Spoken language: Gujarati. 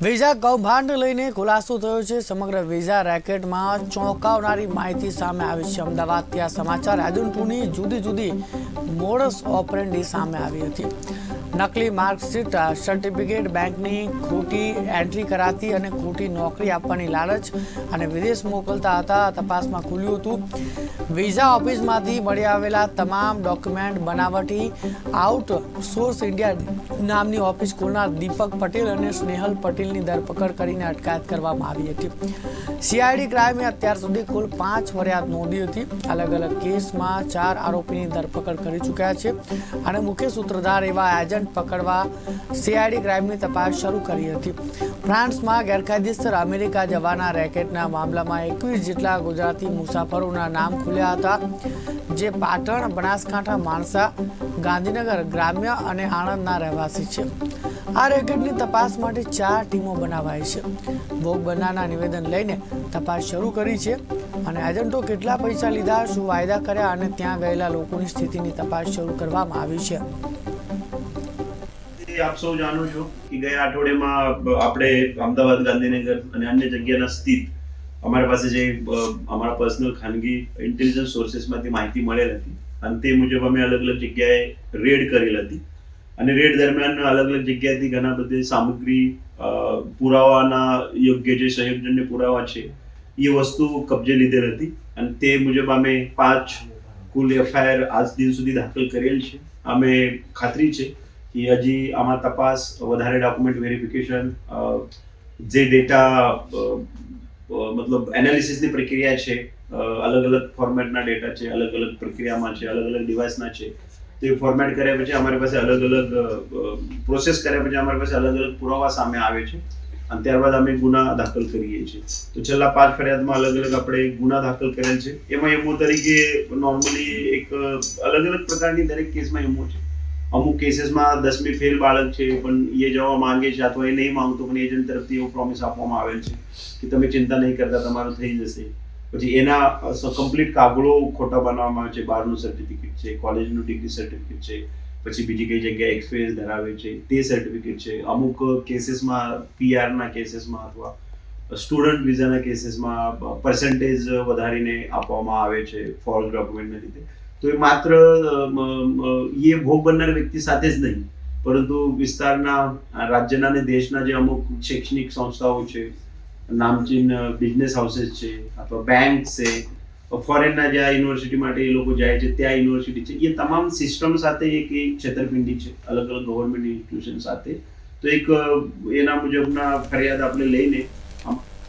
વિઝા કૌભાંડ લઈને ખુલાસો થયો છે। સમગ્ર વિઝા રેકેટમાં ચોંકાવનારી માહિતી સામે આવી છે। અમદાવાદથી આ સમાચાર એજન્ટોની જુદી જુદી મોડસ ઓપરેન્ડી સામે આવી હતી। નકલી માર્કશીટ, સર્ટિફિકેટ, બેંકની ખોટી એન્ટ્રી કરાતી અને ખોટી નોકરી આપવાની લાલચ અને વિદેશ મોકલતા હતા। તપાસમાં ખુલ્યું હતું વિઝા ઓફિસમાંથી મળી આવેલા તમામ ડોક્યુમેન્ટ બનાવટી આઉટસોર્સ ઇન્ડિયા નામની ઓફિસ ખોલનાર દીપક પટેલ અને સ્નેહલ પટેલની ધરપકડ કરીને અટકાયત કરવામાં આવી હતી। સીઆઈડી ક્રાઇમે અત્યાર સુધી કુલ 5 ફરિયાદ નોંધી હતી। અલગ અલગ કેસમાં 4 આરોપીની ધરપકડ કરી ચૂક્યા છે અને મુખ્ય સૂત્રધાર એવા એજન્ટ પકડવા સીઆઈડી ક્રાઇમની તપાસ શરૂ કરી હતી। ફ્રાન્સમાં ગેરકાયદેસર અમેરિકા જવાના રેકેટના મામલામાં 21 જેટલા ગુજરાતી મુસાફરોના નામ ખુલ્યા હતા, જે પાટણ, બનાસકાંઠા, માણસા, ગાંધીનગર ગ્રામ્ય અને આણંદના રહેવાસી છે। આ રેકેટની તપાસ માટે 4 ટીમો બનાવાઈ છે। ભોગ બનનારના નિવેદન લઈને તપાસ શરૂ કરી છે અને એજન્ટો કેટલા પૈસા લીધા, શું વાયદા કર્યા અને ત્યાં ગયેલા લોકોની સ્થિતિની તપાસ શરૂ કરવામાં આવી છે। આપ સૌ જાણો છો કે ગયા અઠવાડિયામાં આપણે અમદાવાદ, ગાંધીનગર અને અન્ય જગ્યાના સ્થિત અમારી પાસે જે અમારા પર્સનલ ખાનગી ઇન્ટેલિજન્સ સોર્સેસમાંથી માહિતી મળેલ હતી અને તે મુજબ અમે અલગ અલગ જગ્યાએ રેડ કરેલ હતી અને રેડ દરમિયાન અલગ અલગ જગ્યાએથી ઘણા બધી સામગ્રી, પુરાવાના યોગ્ય જે સંયોજન્ય પુરાવા છે એ વસ્તુ કબજે લીધેલ હતી અને તે મુજબ અમે 5 કુલ એફઆઈઆર આજ દિન સુધી દાખલ કરેલ છે। અમે ખાતરી છે કે હજી આમાં તપાસ, વધારે ડોક્યુમેન્ટ વેરિફિકેશન, જે ડેટા મતલબ એનાલિસિસની પ્રક્રિયા છે, અલગ અલગ ફોર્મેટના ડેટા છે, અલગ અલગ પ્રક્રિયામાં છે, અલગ અલગ ડિવાઇસના છે, તે ફોર્મેટ કર્યા પછી અમારી પાસે અલગ અલગ પ્રોસેસ કર્યા પછી અમારી પાસે અલગ અલગ પુરાવા સામે આવે છે અને ત્યારબાદ અમે ગુના દાખલ કરીએ છીએ। તો છેલ્લા 5 ફરિયાદમાં અલગ અલગ આપણે ગુના દાખલ કરેલ છે। એમાં એમઓ તરીકે નોર્મલી એક અલગ અલગ પ્રકારની દરેક કેસમાં એમઓ છે। અમુક કેસીસમાં 10મી ફેલ બાળક છે પણ એ જવા માંગે છે અથવા એ નહીં માંગતો પણ એજન્ટ તરફથી એવો પ્રોમિસ આપવામાં આવેલ છે કે તમે ચિંતા નહીં કરતા, તમારું થઈ જશે। પછી એના કમ્પ્લીટ કાગળો ખોટા બનાવવામાં આવે છે। બહારનું સર્ટિફિકેટ છે, કોલેજનું ડિગ્રી સર્ટિફિકેટ છે, પછી બીજી કઈ જગ્યાએ એક્સપિરિયન્સ ધરાવે છે તે સર્ટિફિકેટ છે। અમુક કેસીસમાં પીઆરના કેસીસમાં અથવા સ્ટુડન્ટ વિઝાના કેસીસમાં પર્સન્ટેજ વધારીને આપવામાં આવે છે ફોલ્સ ડોક્યુમેન્ટના લીધે। તો એ માત્ર એ ભોગ બનનાર વ્યક્તિ સાથે જ નહીં પરંતુ વિસ્તારના, રાજ્યના અને દેશના જે અમુક શૈક્ષણિક સંસ્થાઓ છે, નામચીન બિઝનેસ હાઉસીસ છે અથવા બેંક છે, ફોરેનના જ્યાં યુનિવર્સિટી માટે એ લોકો જાય છે ત્યાં યુનિવર્સિટી છે, એ તમામ સિસ્ટમ સાથે એક છેતરપિંડી છે અલગ અલગ ગવર્મેન્ટ ઇન્સ્ટિટ્યુશન સાથે। તો એક એના મુજબના ફરિયાદ આપણે લઈને